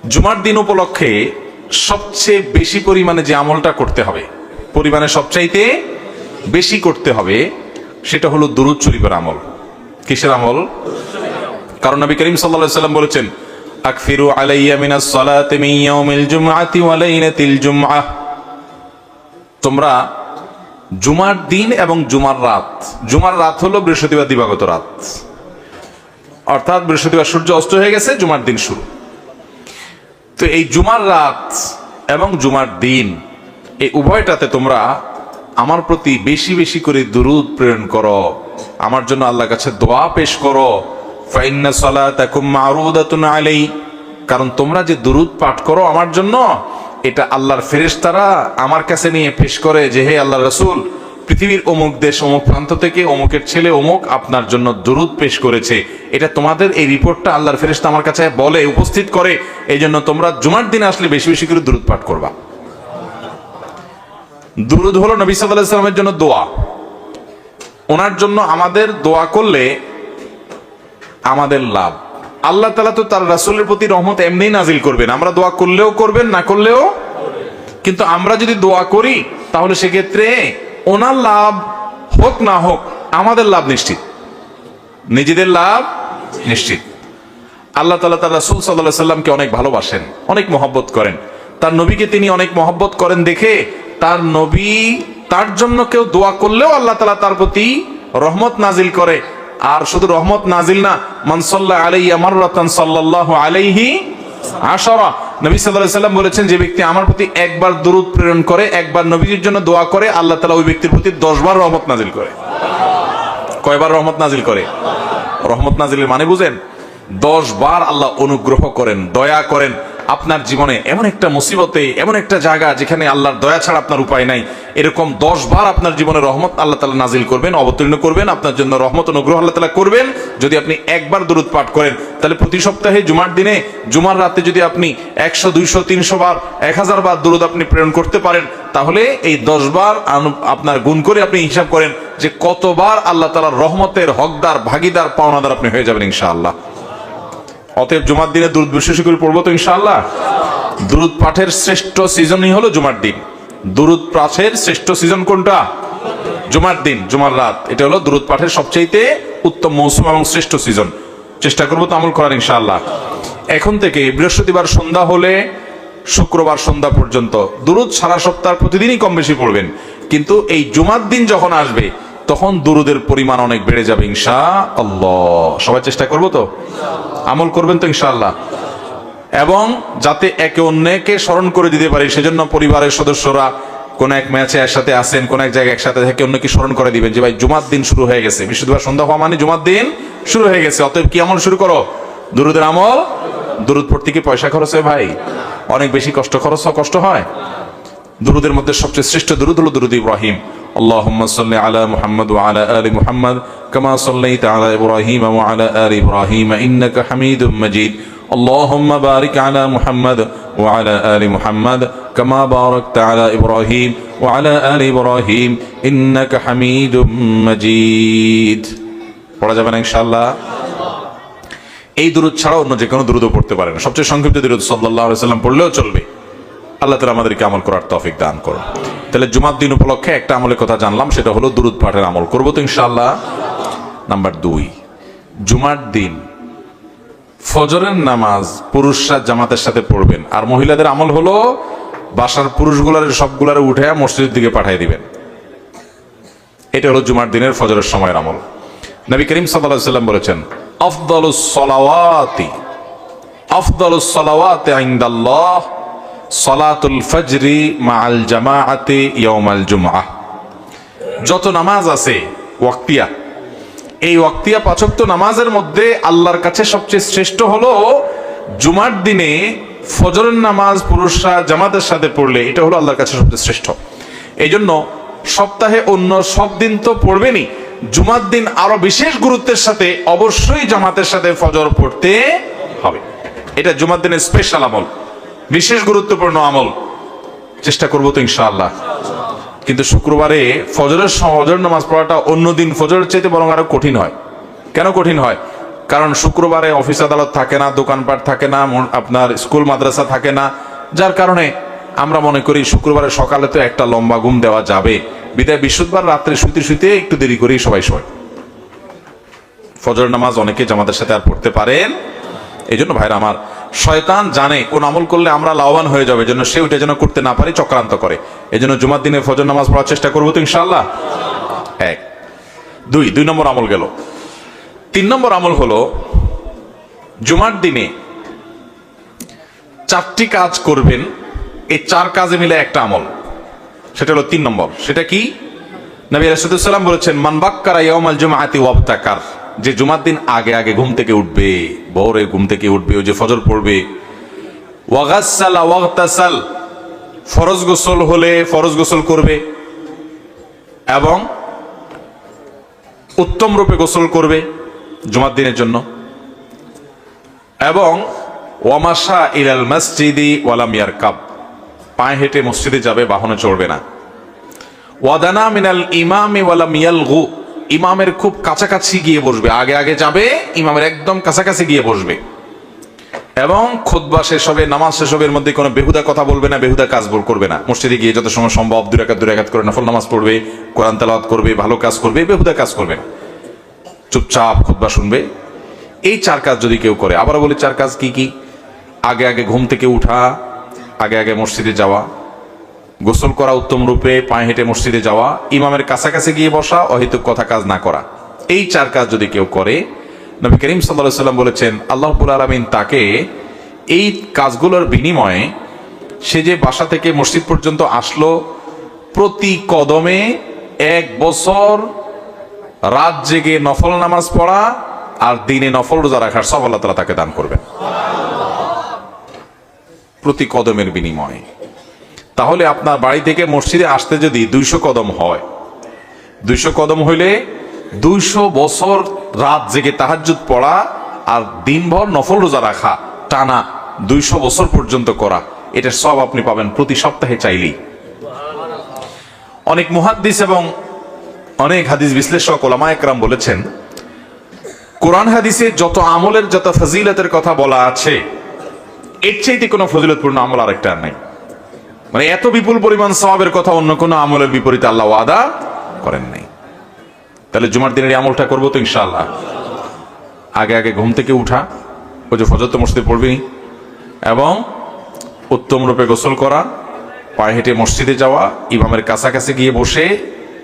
জুমার দিন উপলক্ষে সবচেয়ে বেশি পরিমাণে যে আমলটা করতে হবে, পরিমাণে সবচাইতে বেশি করতে হবে, সেটা হলো দুরূদ শরীফের আমল। কিসের আমল? কারণ নবী করিম সাল্লাল্লাহু আলাইহি ওয়াসাল্লাম বলেছেন, আকফিরু আলাইয়া মিনাস সালাতি মিন ইয়াউমিল জুমআতি ওয়া লাইলাতিল জুমআহ, তোমরা জুমার দিন এবং জুমার রাত, জুমার রাত হলো বৃহস্পতিবার দিবাগত রাত, অর্থাৎ বৃহস্পতিবার সূর্য অস্ত হয়ে গেছে, জুমার দিন শুরু। তো এই জুমার রাত এবং জুমার দিন এই উভয়টাতে তোমরা আমার প্রতি বেশি বেশি করে দুরূদ প্রেরণ করো, আমার জন্য আল্লাহর কাছে দোয়া পেশ করো। ফাইন্না সালাতাকুম মারুদাতুন আলাই, কারণ তোমরা যে দুরূদ পাঠ করো আমার জন্য, এটা আল্লাহর ফেরেশতারা আমার কাছে নিয়ে পেশ করে যে হে আল্লাহর রাসূল, পৃথিবীর অমুক দেশ অমুক প্রান্ত থেকে অমুকের ছেলে অমুক আপনার জন্য দুরূদ পেশ করেছে। এটা তোমাদের এই রিপোর্টটা আল্লাহর ফেরেশতা আমার কাছে বলে, উপস্থিত করে। এই জন্য তোমরা জুমার দিন আসলে বেশি বেশি করে দুরূদ পাঠ করবা। দুরূদ হলো নবী সাল্লাল্লাহু আলাইহি ওয়াসাল্লামের জন্য দোয়া। ওনার জন্য আমাদের দোয়া করলে আমাদের লাভ। আল্লাহ তাআলা তো তার রাসূলের প্রতি রহমত এমনি নাজিল করবেন, আমরা দোয়া করলেও করবেন, না করলেও। কিন্তু আমরা যদি দোয়া করি তাহলে সেক্ষেত্রে ওনার লাভ হোক না হোক আমাদের লাভ নিশ্চিত, নিজেদের লাভ নিশ্চিত। আল্লাহ তাআলা তার রাসূল সাল্লাল্লাহু আলাইহি ওয়াসাল্লামকে অনেক ভালোবাসেন, অনেক মহব্বত করেন। তার নবীকে তিনি অনেক মহব্বত করেন দেখে তার নবী, তার জন্য কেউ দোয়া করলেও আল্লাহ তাআলা তার প্রতি রহমত নাজিল করে। আর শুধু রহমত নাজিল না, মান সাল্লা আলাইয়া মাররাতান সাল্লাল্লাহু আলাইহি আশারা, নবী সাল্লাল্লাহু আলাইহি ওয়াসাল্লাম বলেছেন, যে ব্যক্তি আমার প্রতি একবার দুরূদ প্রেরণ করে, একবার নবীর জন্য দোয়া করে, আল্লাহ তাআলা ওই ব্যক্তির প্রতি 10 বার রহমত নাজিল করে। কয়বার রহমত নাজিল করে? রহমত নাজিলের মানে বুঝেন? 10 বার আল্লাহ অনুগ্রহ করেন, দয়া করেন। আপনার জীবনে এমন একটা মুসিবতে, এমন একটা জায়গা যেখানে আল্লাহর দয়া ছাড়া আপনার উপায় নাই, এরকম 10 বার আপনার জীবনে রহমত আল্লাহ তাআলা নাজিল করবেন, অবতীর্ণ করবেন, আপনার জন্য রহমত অনুগ্রহ আল্লাহ তাআলা করবেন যদি আপনি একবার দুরূদ পাঠ করেন। তাহলে প্রতি সপ্তাহে জুমার দিনে, জুমার রাতে যদি আপনি 100, 200, 300 বার, 1000 বার দুরূদ আপনি প্রেরণ করতে পারেন, তাহলে এই 10 বার আপনার গুণ করে আপনি হিসাব করেন যে কতবার আল্লাহ তাআলার রহমতের হকদার, ভাগীদার, পাওনাদার আপনি হয়ে যাবেন ইনশাআল্লাহ। অতএব জুমার দিনে দুরূদ বেশি করে পড়বো তো ইনশাআল্লাহ। দুরূদ পাঠের শ্রেষ্ঠ সিজনই হলো জুমার দিন। দুরূদ পাঠের শ্রেষ্ঠ সিজন কোনটা? জুমার দিন, জুমার রাত। এটা হলো দুরূদ পাঠের সবচেয়ে উত্তম মৌসুম এবং শ্রেষ্ঠ সিজন। চেষ্টা করবো তো আমল করার ইনশাআল্লাহ। এখন থেকে বৃহস্পতিবার সন্ধ্যা হলে শুক্রবার সন্ধ্যা পর্যন্ত দুরূদ সারা সপ্তাহ প্রতিদিনই কম বেশি পড়বেন, কিন্তু এই জুমার দিন যখন আসবে তখন দুরূদের পরিমাণ অনেক বেড়ে যাবে ইনশাআল্লাহ। সবাই চেষ্টা করবো তো, আমল করবেন তো ইনশাআল্লাহ। এবং যাতে একে অন্যকে স্মরণ করে দিতে পারি, সেজন্য পরিবারের সদস্যরা কোন এক ম্যাচে একসাথে আসেন, কোন এক জায়গায় একসাথে থেকে অন্যকে স্মরণ করে দিবেন যে ভাই জুমার দিন শুরু হয়ে গেছে, বৃহস্পতিবার সন্ধ্যা হওয়া মানে জুমার দিন শুরু হয়ে গেছে। অতএব কি আমল শুরু করো? দুরূদের আমল। দুরূদ পড়তে কি পয়সা খরচ হয় ভাই? অনেক বেশি কষ্ট হয়। দুরূদের মধ্যে সবচেয়ে শ্রেষ্ঠ দুরূদ হলো দুরূদ ইব্রাহিম। আল্লাহুম্মা সাল্লি আলা মুহাম্মাদ ওয়া আলা আলি মুহাম্মাদ কামা সাল্লাইতা আলা ইব্রাহিম ওয়া আলা আলি ইব্রাহিম ইন্নাকা হামিদুম মাজিদ। আল্লাহুম্মা বারিক আলা মুহাম্মাদ ওয়া আলা আলি মুহাম্মাদ কামা বারাকতা আলা ইব্রাহিম ওয়া আলা আলি ইব্রাহিম ইন্নাকা হামিদুম মাজিদ। পড়া যাবে না ইনশাআল্লাহ। এই দুরূদ ছাড়া অন্য যে কোনো দুরূদও পড়তে পারেন। সবচেয়ে সংক্ষিপ্ত দুরূদ সাল্লাল্লাহু আলাইহি ওয়াসাল্লাম পড়লেও চলবে। আল্লাহ তাআলা আমাদেরকে আমল করার তৌফিক দান করুন। তাহলে জুমার দিন উপলক্ষে একটা আমলের কথা জানলাম, সেটা হলো দুরূদ পাঠের আমল করবো তো ইনশাআল্লাহ। নাম্বার 2, জুমার দিন ফজরের নামাজ পুরুষরা জামাতের সাথে পড়বেন, আর মহিলাদের আমল হলো বাসার পুরুষগুলার সবগুলারে উঠে মসজিদের দিকে পাঠিয়ে দিবেন। এটা হলো জুমার দিনের ফজরের সময়ের আমল। নবী করিম সাল্লাল্লাহু আলাইহি ওয়াসাল্লাম বলেছেন, আফদালুস সালাওয়াতি ইনদাল্লাহ সালাতুল ফজরি মাআল জামাআতি ইয়াউমাল জুমআহ। যত নামাজ আছে ওয়াক্তিয়া, এই ওয়াক্তিয়া 5 ওয়াক্ত নামাজের মধ্যে আল্লাহর কাছে সবচেয়ে শ্রেষ্ঠ হলো জুমার দিনে ফজরের নামাজ পুরুষরা জামাতের সাথে পড়লে, এটা হলো আল্লাহর কাছে সবচেয়ে শ্রেষ্ঠ। এই জন্য সপ্তাহে অন্য সব দিন তো পড়বেনই, জুমার দিন আরো বিশেষ গুরুত্বের সাথে অবশ্যই জামাতের সাথে ফজর পড়তে হবে। এটা জুমার দিনের স্পেশাল আমল, বিশেষ গুরুত্বপূর্ণ আমল। চেষ্টা করবো তো ইনশাআল্লাহ। কিন্তু শুক্রবারে ফজর নামাজ পড়াটা অন্য দিন ফজরের চাইতে বরং আরো কঠিন হয়। কেন কঠিন হয়? কারণ শুক্রবারে অফিস আদালত থাকে না, দোকানপাট থাকে না, আপনার স্কুল মাদ্রাসা থাকে না, যার কারণে আমরা মনে করি শুক্রবারে সকালে তো একটা লম্বা ঘুম দেওয়া যাবে, বিদায় বৃহস্পতিবার রাত্রে শুতে শুতে একটু দেরি করেই সবাই শোয়। ফজর নামাজ অনেকে জামাতের সাথে আর পড়তে পারেন। এই জন্য ভাইরা আমার, শয়তান জানে কোন আমল করলে আমরা লাভবান হয়ে যাবে, জন্য সে ওইটা যেন করতে না পারি চক্রান্ত করে। এই জন্য জুমার দিনে ফজর নামাজ পড়ার চেষ্টা করবো তো ইনশাআল্লাহ। এক দুই নম্বর আমল গেল। 3 নম্বর আমল হলো জুমার দিনে 4টি কাজ করবেন। এই 4 কাজে মিলে একটা আমল, সেটা হলো 3 নম্বর। সেটা কি? নবী রাসূলুল্লাহ সাল্লাল্লাহু আলাইহি ওয়াসাল্লাম বলেছেন, মান বাক্কারা ইয়াউমাল জুমআতি ওয়াবতাকার, যে জুমার দিন আগে আগে ঘুম থেকে উঠবে, ভোরে ঘুম থেকে উঠবে, ওই যে ফজর পড়বে। ওয়াগাসসালা ওয়াগতাসাল, ফরজ গোসল হলে ফরজ গোসল করবে এবং উত্তম রূপে গোসল করবে জুমার দিনের জন্য। এবং ওয়ামাশা ইলাল মসজিদি ওয়ালাম ইয়ারকাব, পায়ে হেঁটে মসজিদে যাবে, বাহনে চড়বে না। ওয়াদানা মিনাল ইমামি ওয়ালাম ইয়ালগু, ইমামের খুব কাছাকাছি গিয়ে বসবে, আগে আগে যাবে, ইমামের একদম কাছাকাছি গিয়ে বসবে। এবং খুতবা শেষ হবে, নামাজ শেষ হবে, এর মধ্যে কোনো বেহুদা কথা বলবে না, বেহুদা কাজ করবে না। মসজিদে গিয়ে যত সময় সম্ভব 2 রাকাত করে নফল নামাজ পড়বে, কোরআন তেলাওয়াত করবে, ভালো কাজ করবে, বেহুদা কাজ করবে না, চুপচাপ খুতবা শুনবে। এই 4 কাজ যদি কেউ করে, আবার বলি 4 কাজ কি কি? আগে আগে ঘুম থেকে উঠা, আগে আগে মসজিদে যাওয়া, গোসল করা উত্তম রূপে, পায়ে হেঁটে মসজিদে যাওয়া, ইমামের কাছাকাছি গিয়ে বসা, অহেতুক কথা কাজ না করা। এই 4 কাজ যদি কেউ করে, নবী করিম সাল্লাল্লাহু আলাইহি ওয়াসাল্লাম বলেছেন, আল্লাহ রাব্বুল আলামিন তাকে এই কাজগুলোর বিনিময়ে, সে যে বাসা থেকে মসজিদ পর্যন্ত আসলো, প্রতি কদমে 1 বছর রাত জেগে নফল নামাজ পড়া আর দিনে নফল রোজা রাখার সব আল্লাহ তাআলা তাকে দান করবেন প্রতি কদমের বিনিময়ে। তাহলে আপনার বাড়ি থেকে মসজিদে আসতে যদি 200 কদম হয়, 200 কদম হইলে 200 বছর রাত জেগে তাহাজ্জুদ পড়া আর দিনভর নফল রোজা রাখা, টানা 200 বছর পর্যন্ত করা, এটার সব আপনি পাবেন প্রতি সপ্তাহে চাইলেই। অনেক মুহাদ্দিস এবং অনেক হাদিস বিশ্লেষক ওলামায়ে কেরাম বলেছেন, কোরআন হাদিসে যত আমলের, যত ফজিলতের কথা বলা আছে, এর চাইতে কোনো ফজিলতপূর্ণ আমল আরেকটা নাই। মানে এত বিপুল পরিমাণ সওয়াবের কথা অন্য কোনো আমলের বিপরীতে আল্লাহ ওয়াদা করেন নাই। তাহলে জুমার দিনের এই আমলটা করবো তো ইনশাআল্লাহ। আগে আগে ঘুম থেকে উঠা, ওই যে ফজর তো মসজিদে পড়বি, এবং উত্তম রূপে গোসল করা, পায়ে হেঁটে মসজিদে যাওয়া, ইমামের কাছাকাছি গিয়ে বসে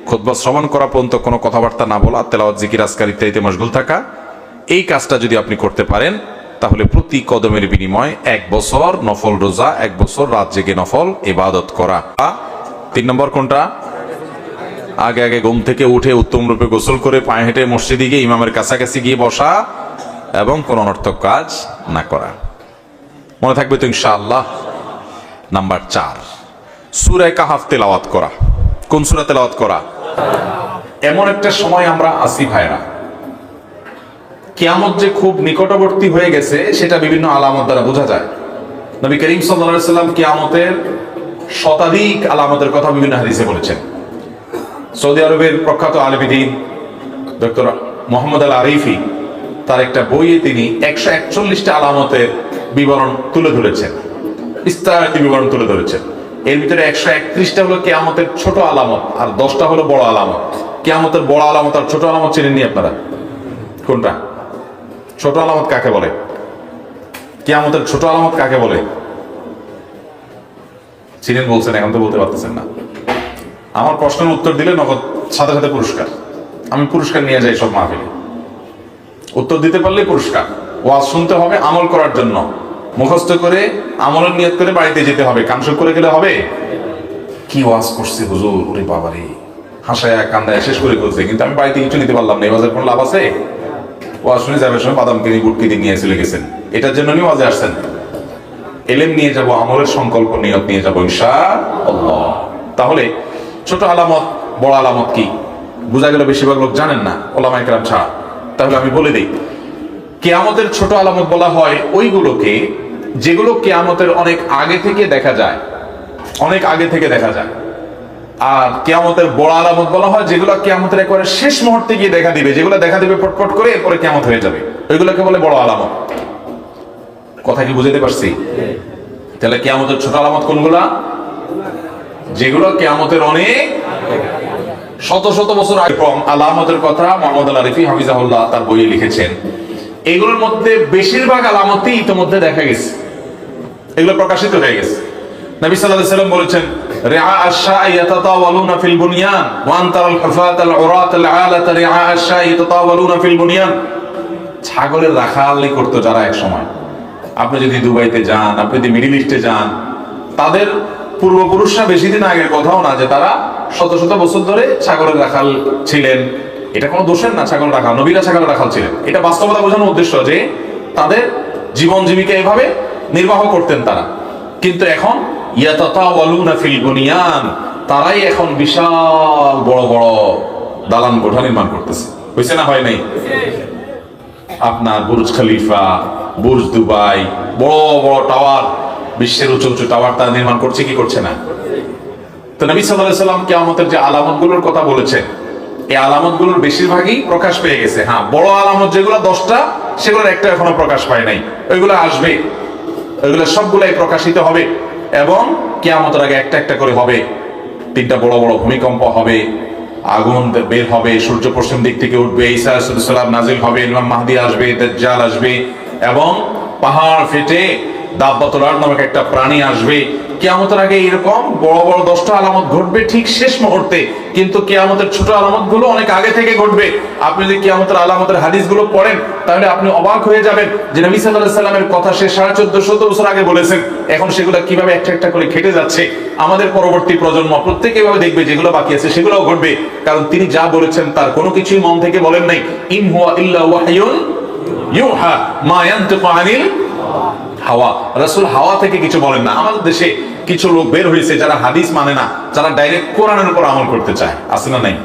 খুতবা শ্রবণ করা পর্যন্ত কোনো কথাবার্তা না বলা, তেলাওয়াত জিকির আজকার ইত্যাদিতে মশগুল থাকা। এই কাজটা যদি আপনি করতে পারেন, তাহলে প্রতি কদমের বিনিময় 1 বছর নফল রোজা, 1 বছর রাত জেগে নফল ইবাদত করা। 3 নম্বর কোনটা? আগে আগে ঘুম থেকে উঠে উত্তম রূপে গোসল করে পায়ে হেঁটে মসজিদে গিয়ে ইমামের কাছাকাছি গিয়ে বসা এবং কোন অনর্থক কাজ না করা। মনে থাকবে তো ইনশাআল্লাহ। নাম্বার 4, সূরা কাহাফ তেলাওয়াত করা। কোন সূরা তেলাওয়াত করা? এমন একটা সময় আমরা আসি ভাইরা, কিয়ামত যে খুব নিকটবর্তী হয়ে গেছে সেটা বিভিন্ন আলামত দ্বারা বোঝা যায়। নবী করিম সাল্লাল্লাহু আলাইহি ওয়াসাল্লাম কিয়ামতের শতাধিক আলামতের কথা বিভিন্ন হাদিসে বলেছেন। সৌদি আরবের প্রখ্যাত আলেম ডক্টর মোহাম্মদ আল আরিফি তার একটা বইয়ে তিনি 141টা আলামতের বিবরণ তুলে ধরেছেন, বিস্তারিত বিবরণ তুলে ধরেছেন। এর ভিতরে 131টা হলো কিয়ামতের ছোট আলামত আর 10টা হলো বড় আলামত। কিয়ামতের বড় আলামত আর ছোট আলামত চিনেননি আপনারা? কোনটা? ছোট আলামত কাকে বলে? কিয়ামতের ছোট আলামত কাকে বলে? চিনেন বলছেন, এখন তো বলতে পারতেছেন না। আমার প্রশ্নের উত্তর দিলে নগদ সাথে সাথে পুরস্কার। আমি পুরস্কার নিয়ে যাই সব মাহফিলে। উত্তর দিতে পারলে পুরস্কার। ওয়াজ শুনতে হবে আমল করার জন্য, মুখস্থ করে আমলের নিয়ত করে বাড়িতে যেতে হবে। কামসুক করে গেলে হবে? কি ওয়াজ করছে হুজুর, ওরে বাবারে, হাসায় কান্দায় শেষ করে ফেলছে, কিন্তু আমি বাড়িতে কিছু নিতে পারলাম না। এই ওয়াজের কোনো লাভ আছে? ওয়াজ শুনে যাবে সময় বাদাম কিনে বুট কিনে নিয়ে চলে গেছেন, এটার জন্য নিয়ে ওয়াজে আসছেন। এলেম নিয়ে যাব, আমলের সংকল্প নিয়ত নিয়ে যাবো ইনশাআল্লাহ। তাহলে ছোট আলামত বড় আলামত কি বোঝা গেল বেশিরভাগ লোক জানেন না, ওলামায়ে কেরাম ছাড়া। তাহলে আমি বলে দিই, কিয়ামতের ছোট আলামত বলা হয় ওইগুলোকে যেগুলো কিয়ামতের অনেক আগে থেকে দেখা যায়, অনেক আগে থেকে দেখা যায়। আর কিয়ামতের বড় আলামত বলা হয় যেগুলো কিয়ামতের একেবারে শেষ মুহূর্তে গিয়ে দেখা দিবে, যেগুলো দেখা দিবে পটপট করে, এরপরে কিয়ামত হয়ে যাবে। ওইগুলোকে বলে বড় আলামত। কথা কি বুঝাতে পারছি? তাহলে কিয়ামতের ছোট আলামত কোনগুলা? যেগুলো কিয়ামতের অনেক শত শত বছর আগে আলামতের কথা মোহাম্মদ আল আরিফি হাফিজাহুল্লাহ তার বইয়ে লিখেছেন। এগুলোর মধ্যে বেশিরভাগ আলামতই ইতিমধ্যে দেখা গেছে, এগুলো প্রকাশিত হয়ে গেছে। নবী সাল্লাল্লাহু আলাইহি ওয়াসাল্লাম বলেছেন, রিআ আশ-শাই ইয়াতাতাওয়ালুনা ফিল বুনিয়ান ওয়া আনতারাল হুফাত আল উরাত আল আলাতা রিআ আশ-শাই ইয়াতাতাওয়ালুনা ফিল বুনিয়ান। ছাগলের রাখালি করতো যারা এক সময়, আপনি যদি দুবাইতে যান, আপনি যদি মিডল ইস্টে যান, তাদের পূর্বপুরুষরা বেশি দিন আগের কথাও না যে তারা শত শত বছর ধরে ছাগলের রাখাল ছিলেন। এটা কোনো দোষের না, ছাগল রাখাল, নবীরা ছাগল রাখাল ছিলেন। এটা বাস্তবতা বোঝানোর উদ্দেশ্য যে তাদের জীবন জীবিকা এভাবে নির্বাহ করতেন তারা। কিন্তু এখন ইয়াতাতাওয়ালুনা ফিল বুনিয়ান, তারাই এখন বিশাল বড় বড় দালান কোঠা নির্মাণ করতেছে। হয়েছে না হয় নাই? আপনার বুর্জ খলিফা, বুর্জ দুবাই, বড় বড় টাওয়ার, বিশ্বের উঁচু উঁচু টাওয়ার তারা নির্মাণ করছে কি করছে না? তো নবী সাল্লাল্লাহু আলাইহি ওয়াসাল্লাম কিয়ামতের যে আলামতগুলোর কথা বলেছেন, এই আলামতগুলোর বেশিরভাগই প্রকাশ পেয়ে গেছে। হ্যাঁ, বড় আলামত যেগুলো 10টা, সেগুলোর একটা এখনো প্রকাশ পায় নাই। ওইগুলো আসবে, ওইগুলো সবগুলাই প্রকাশিত হবে এবং কিয়ামতের আগে একটা একটা করে হবে। 3টা বড় বড় ভূমিকম্প হবে, আগুন বের হবে, সূর্য পশ্চিম দিক থেকে উঠবে, ঈসা আলাইহিস সালাম নাজিল হবে, ইমাম মাহদি আসবে, দাজ্জাল আসবে এবং পাহাড় ফেটে দাব্বাতুল আরদ নামক একটা প্রাণী আসবে। কিয়ামতের আগে এরকম বড় বড় 10টা আলামত ঘটবে ঠিক শেষ মুহূর্তে, কিন্তু কিয়ামতের ছোট আলামত গুলো অনেক আগে থেকে ঘটবে। আপনি যদি কিয়ামতের আলামতের হাদিসগুলো পড়েন, তাহলে আপনি অবাক হয়ে যাবেন যে নবী সাল্লাল্লাহু আলাইহি সাল্লামের কথা সে 1450 বছর আগে বলেছেন, এখন সেগুলো কিভাবে একটা একটা করে খেটে যাচ্ছে। আমাদের পরবর্তী প্রজন্ম প্রত্যেকে এভাবে দেখবে যেগুলো বাকি আছে সেগুলোও ঘটবে, কারণ তিনি যা বলেছেন তার কোনো কিছুই মন থেকে বলেন নাই। ইন হুয়া ইল্লা ওয়াহয়ুন ইউহা মা ইয়ানতিকু আনিল হাওয়া। রাসূল হাওয়া থেকে কিছু বলেন না। আমাদের দেশে কিছু লোক বের হয়েছে যারা হাদিস মানে না, যারা ডাইরেক্ট কোরআনের উপর আমল করতে চায়, আছে না নাই?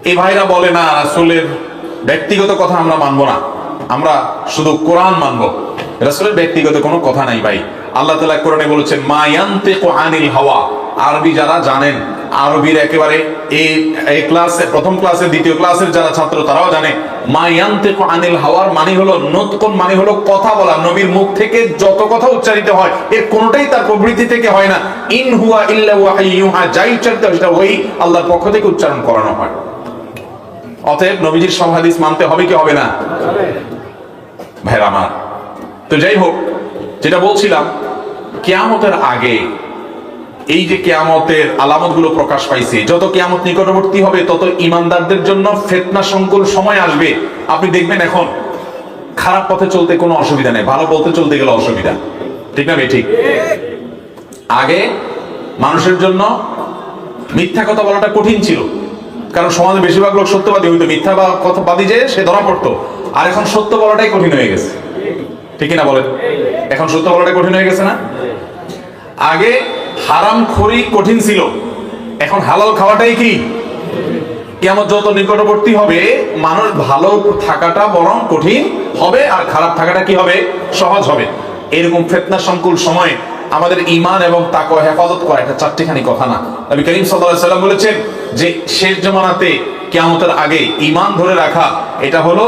এই ভাইরা বলে না রাসূলের ব্যক্তিগত কথা আমরা মানবো না, আমরা শুধু কোরআন মানবো। রাসূলের ব্যক্তিগত কোনো কথা নাই ভাই। আল্লাহ তাআলা কোরআনে বলেছেন মা ইয়ানতিকু আনিল হাওয়া। আরবি যারা জানেন, আরবির একেবারে এই ক্লাসে, প্রথম ক্লাসে, দ্বিতীয় ক্লাসের যারা ছাত্র তারাও জানে, মা ইয়ানতিকু আনিল হাওয়ার মানে হলো নতকুন, মানে হলো কথা বলা। নবীর মুখ থেকে যত কথা উচ্চারিত হয় এর কোনোটাই তার প্রবৃত্তি থেকে হয় না। ইন হুয়া ইল্লা ওয়াহয়ুহা, যাই উচ্চারিত হয় সেটা ওই আল্লাহর পক্ষ থেকে উচ্চারণ করানো হয়। অতএব নবীজির সব হাদিস মানতে হবে কি হবে না? ভাইরা আমার, তো যাই হোক, যেটা বলছিলাম, কিয়ামতের আগে এই যে কিয়ামতের আলামতগুলো প্রকাশ পাইছে, যত কিয়ামত নিকটবর্তী হবে তত ঈমানদারদের জন্য ফিতনা সংকুল সময় আসবে। আপনি দেখবেন এখন খারাপ পথে চলতে কোনো অসুবিধা নেই, ভালো পথে চলতে গেলে অসুবিধা, ঠিক না? ঠিক। আগে মানুষের জন্য মিথ্যা কথা বলাটা কঠিন ছিল, কারণ সমাজে বেশিরভাগ লোক সত্যবাদী হইতো, মিথ্যা কথাবাদী যে সে ধরা পড়তো। আর এখন সত্য বলাটাই কঠিন হয়ে গেছে, ঠিক না বলেন? এখন সত্য বলাটাই কঠিন হয়ে গেছে না? আগে হারামখোরি কঠিন ছিল, এখন হালাল খাওয়াটাই কি? কিয়ামত যত নিকটবর্তী হবে মানুষ ভালো থাকাটা বরং কঠিন হবে, আর খারাপ থাকাটা কি হবে? সহজ হবে। এরকম ফিতনা সংকুল সময়ে আমাদের ঈমান এবং তাকওয়া হেফাজত করা এটা চারটিখানি কথা না। নবী করিম সাল্লাল্লাহু আলাইহি ওয়াসাল্লাম বলেছেন যে শেষ জামানাতে কিয়ামতের আগে ঈমান ধরে রাখা এটা হলো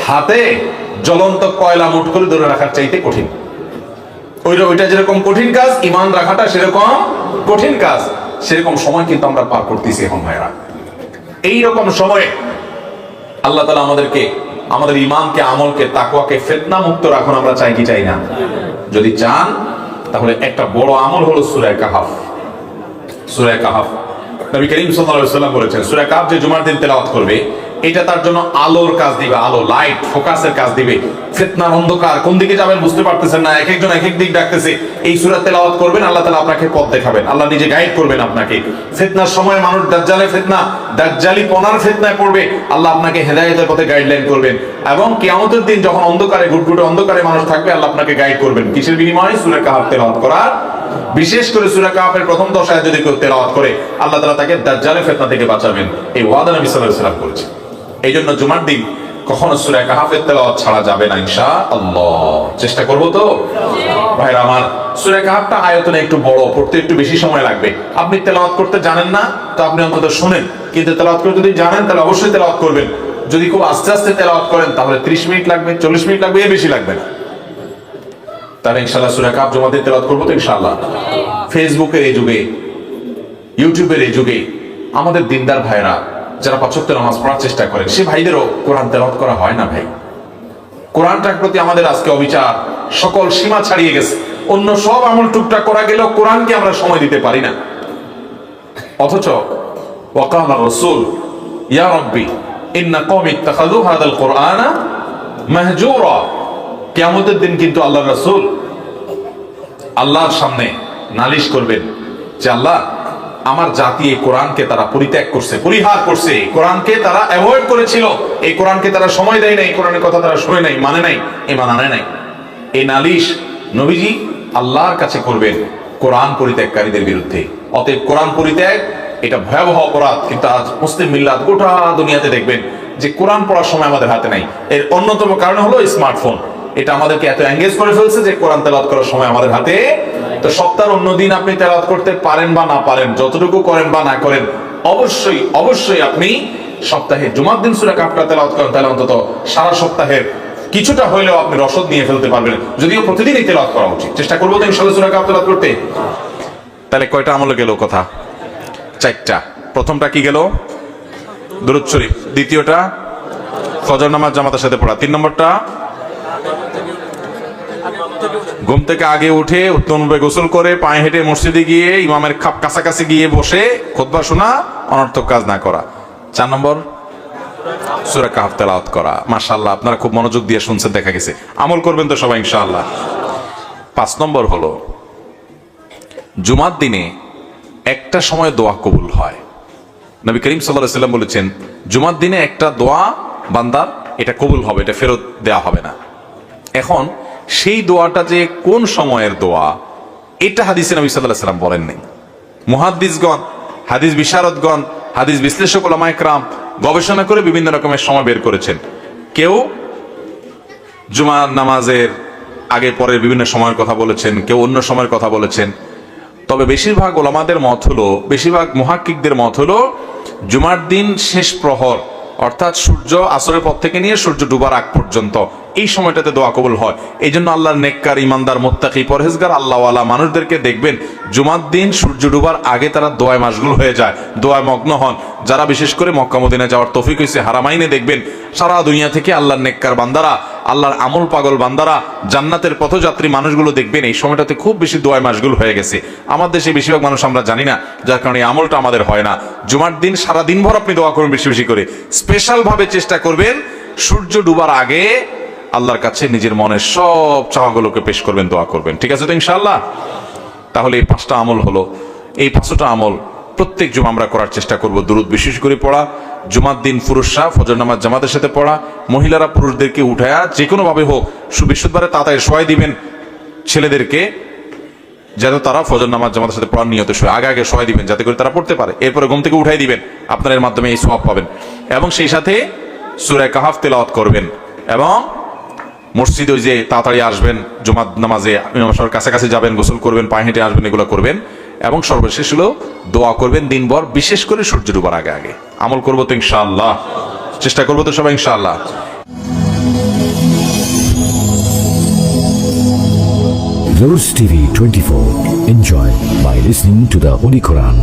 হাতে জ্বলন্ত কয়লা মুঠ করে ধরে রাখার চাইতে কঠিন। ওইটা যেরকম কঠিন কাজ, ঈমান রাখাটা সেরকম কঠিন কাজ। সেরকম সময় কিন্তু আমরা পার করতেছি এখন ভাইরা। এইরকম সময়ে আল্লাহ তাআলা আমাদেরকে, আমাদের ঈমানকে, আমলকে, তাকওয়াকে ফিতনা মুক্ত রাখুন। আমরা চাই কি চাই না? যদি চান তাহলে একটা বড় আমল হলো সূরা কাহফ। সূরা কাহফ নবী করিম সাল্লাল্লাহু আলাইহি ওয়াসাল্লাম বলেছেন, সূরা কাহফ যে জুমার দিন তেলাওয়াত করবে এটা তার জন্য আলোর কাজ দিবে, আলো, লাইট, ফোকাসের কাজ দিবে। ফিতনার অন্ধকার, কোন দিকে যাবেন বুঝতে পারতেছেন না, এক একজন এক এক দিক ডাকতেছে, এই সূরা তেলাওয়াত করবেন, আল্লাহ তাআলা আপনাকে পথ দেখাবেন, আল্লাহ নিজে গাইড করবেন আপনাকে। ফিতনার সময় মানুষ দাজ্জালের ফিতনা, দাজ্জালি পনার ফিতনায় পড়বে, আল্লাহ আপনাকে হেদায়েতের পথে গাইডলাইন করবেন। এবং কিয়ামতের দিন যখন অন্ধকারে, ঘুটঘুটে অন্ধকারে মানুষ থাকবে, আল্লাহ আপনাকে গাইড করবেন। কিসের বিনিময়ে? সূরা কাহফ তেলাওয়াত করার। বিশেষ করে সূরা কাহফের প্রথম 10 আয়াত যদি কেউ তেলাওয়াত করে, আল্লাহ তাআলা তাকে দাজ্জালের ফিতনা থেকে বাঁচাবেন। এই ওয়াদা নবী সাল্লাল্লাহু আলাইহি ওয়াসাল্লাম করেছেন। এই জন্য জুমার দিন কখনো সূরা কাহফের তেলাওয়াত ছাড়া যাবে না ইনশাআল্লাহ। চেষ্টা করব তো ভাইরা আমার। সূরা কাহফটা আয়তনে একটু বড়, পড়তে একটু বেশি সময় লাগবে। আপনি তেলাওয়াত করতে জানেন না তো আপনি অন্তত শুনেন, কিন্তু তেলাওয়াত করতে যদি জানেন তাহলে অবশ্যই তেলাওয়াত করবেন। যদি খুব আস্তে আস্তে তেলাওয়াত করেন তাহলে 30 মিনিট লাগবে, 40 মিনিট লাগবে, এর বেশি লাগবে না। তাহলে ইনশাআল্লাহ সূরা কাহফ জমা দিয়ে তেলাওয়াত করবো তো ইনশাআল্লাহ। ফেসবুকের এই যুগে, ইউটিউবের এই যুগে আমাদের দিনদার ভাইরা যারা 5 ওয়াক্ত নামাজ পড়ার চেষ্টা করেন, সে ভাইদেরও কোরআন তেলাওয়াত করা হয় না ভাই। কোরআনটার প্রতি আমাদের আজকে অবিচার সকল সীমা ছাড়িয়ে গেছে। অন্য সব আমল টুকটাক করা গেলেও কোরআনকে আমরা সময় দিতে পারি না। অথচ ওয়াকালা রাসূল ইয়া রাব্বি ইন্না কওমি ইত্তাখাযু হাযাল কুরআনা মাহজুরা। কিয়ামতের দিন কিন্তু আল্লাহর রাসূল আল্লাহর সামনে নালিশ করবেন যে আল্লাহ, আমার জাতি এই কোরআনকে তারা পরিত্যাগ করছে, পরিহার করছে, কোরআনকে তারা অ্যাভয়েড করেছিল, এই কোরআনকে তারা সময় দেয় নাই, কোরআনের কথা তারা শুনে নাই, মানে নাই, ঈমান আনে নাই। এই নালিশ নবীজি আল্লাহর কাছে করবেন কোরআন পরিত্যাগকারীদের বিরুদ্ধে। অতএব কোরআন পরিত্যাগ এটা ভয়াবহ অপরাধ। কিন্তু আজ মুসলিম মিল্লাত গোটা দুনিয়াতে দেখবেন যে কোরআন পড়ার সময় আমাদের হাতে নাই। এর অন্যতম কারণ হলো স্মার্টফোন। এটা আমাদেরকে এত এঙ্গেজ করে ফেলছে যে কোরআন তেলাওয়াত করার সময় আমাদের হাতে। তো সপ্তাহের অন্য দিন আপনি তেলাওয়াত করতে পারেন বা না পারেন, যতটুকু করেন বা না করেন, অবশ্যই অবশ্যই আপনি সপ্তাহে জুমার দিন সূরা কাহফটা তেলাওয়াত করেন, তাহলে অন্তত সারা সপ্তাহের কিছুটা হইলেও আপনি রসদ নিয়ে ফেলতে পারবেন। যদিও প্রতিদিনই তেলাওয়াত করা উচিত, চেষ্টা করবো তো ইনশাআল্লাহ সূরা কাহফ তেলাওয়াত করতে। তাহলে কয়টা আমলে গেল কথা? 4টা। প্রথমটা কি গেল? দুরূদ শরীফ। দ্বিতীয়টা ফজর নামাজ জামাতের সাথে পড়া। 3 নম্বরটা ঘুম থেকে আগে উঠে উত্তমভাবে গোসল করে পায়ে হেঁটে মসজিদে গিয়ে ইমামের কাছাকাছি গিয়ে বসে খুতবা শোনা, অনর্থক কাজ না করা। 4 নম্বর সূরা কাহফ তেলাওয়াত করা। মাশাআল্লাহ, আপনারা খুব মনোযোগ দিয়ে শুনছেন, দেখা গেছে আমল করবেন তো সবাই ইনশাআল্লাহ। 5 নম্বর হলো জুমার দিনে একটা সময় দোয়া কবুল হয়। নবী করিম সাল্লাল্লাহু আলাইহি ওয়াসাল্লাম বলেছেন, জুমার দিনে একটা দোয়া বান্দার এটা কবুল হবে, এটা ফেরত দেওয়া হবে না। এখন সেই দোয়াটা যে কোন সময়ের দোয়া, এটা হাদিসে নবী সাল্লাল্লাহু আলাইহি ওয়াসাল্লাম বলেন নাই। মুহাদ্দিসগণ, হাদিস বিশারদগণ, হাদিস বিশ্লেষক উলামায়ে কেরাম গবেষণা করে বিভিন্ন রকমের সময় বের করেছেন। কেউ জুমার নামাজের আগে পরে বিভিন্ন সময়ের কথা বলেছেন, কেউ অন্য সময়ের কথা বলেছেন। তবে বেশিরভাগ ওলামাদের মত হলো, বেশিরভাগ মুহাক্কিকদের মত হলো, জুমার দিন শেষ প্রহর অর্থাৎ সূর্য আসরের পর থেকে নিয়ে সূর্য ডুবার আগ পর্যন্ত এই সময়টাতে দোয়া কবুল হয়। এই জন্য আল্লাহর নেককার, ইমানদার, মুত্তাকি, পরহেজগার আল্লাহওয়ালা মানুষদেরকে দেখবেন জুমার দিন সূর্য ডুবার আগে তারা দোয়ায় মাশগুল হয়ে যায়, দোয়ায় মগ্ন হন। যারা বিশেষ করে মক্কা মদিনা যাওয়ার তৌফিক হয়েছে, হারামাইনে দেখবেন সারা দুনিয়া থেকে আল্লাহর নেককার বান্দারা, আল্লাহর আমল পাগল বান্দারা, জান্নাতের পথযাত্রী মানুষগুলো দেখবেন এই সময়টাতে খুব বেশি দোয়ায় মাশগুল হয়ে গেছে। আমার দেশে বেশিরভাগ মানুষ আমরা জানি না, যার কারণে এই আমলটা আমাদের হয় না। জুমার দিন সারা দিনভর আপনি দোয়া করবেন বেশি বেশি করে। স্পেশাল ভাবে চেষ্টা করবেন সূর্য ডুবার আগে আল্লাহর কাছে নিজের মনের সব চাওয়াগুলোকে পেশ করবেন, দোয়া করবেন। ঠিক আছে তো ইনশাআল্লাহ? তাহলে এই 5টা আমল হলো। এই 5টা আমল প্রত্যেক জুমা আমরা করার চেষ্টা করব। দুরূদ বিশেষ করে পড়া, জুমার দিন পুরুষরা ফজর নামাজ জামাতের সাথে পড়া, মহিলারা পুরুষদেরকে উঠায়া যে কোনো ভাবে হোক বৃহস্পতিবারে তাড়াতাড়ি শোয়াই দিবেন ছেলেদেরকে, যেন তারা ফজর নামাজ জামাতের সাথে পড়ার নিয়তে শোয়, আগে আগে শোয়াই দিবেন যাতে করে তারা পড়তে পারে। এরপরে ঘুম থেকে উঠাই দিবেন, আপনার এর মাধ্যমে এই সওয়াব পাবেন। এবং সেই সাথে সূরা কাহফ তেলাওয়াত করবেন এবং মসজিদে ওই যে তাড়াতাড়ি আসবেন, জুমার নামাজে ইমামের কাছাকাছি যাবেন, গোসল করবেন, পায়ে হেঁটে আসবেন, এগুলো করবেন। এবং সর্বশেষ হলো দোয়া করবেন দিনভর, বিশেষ করে সূর্য ডুবার আগে আগে। আমল করবো তো ইনশাআল্লাহ? চেষ্টা করবো তো সবাই ইনশাআল্লাহ? Rose TV 24. Enjoy by listening to the Holy Quran.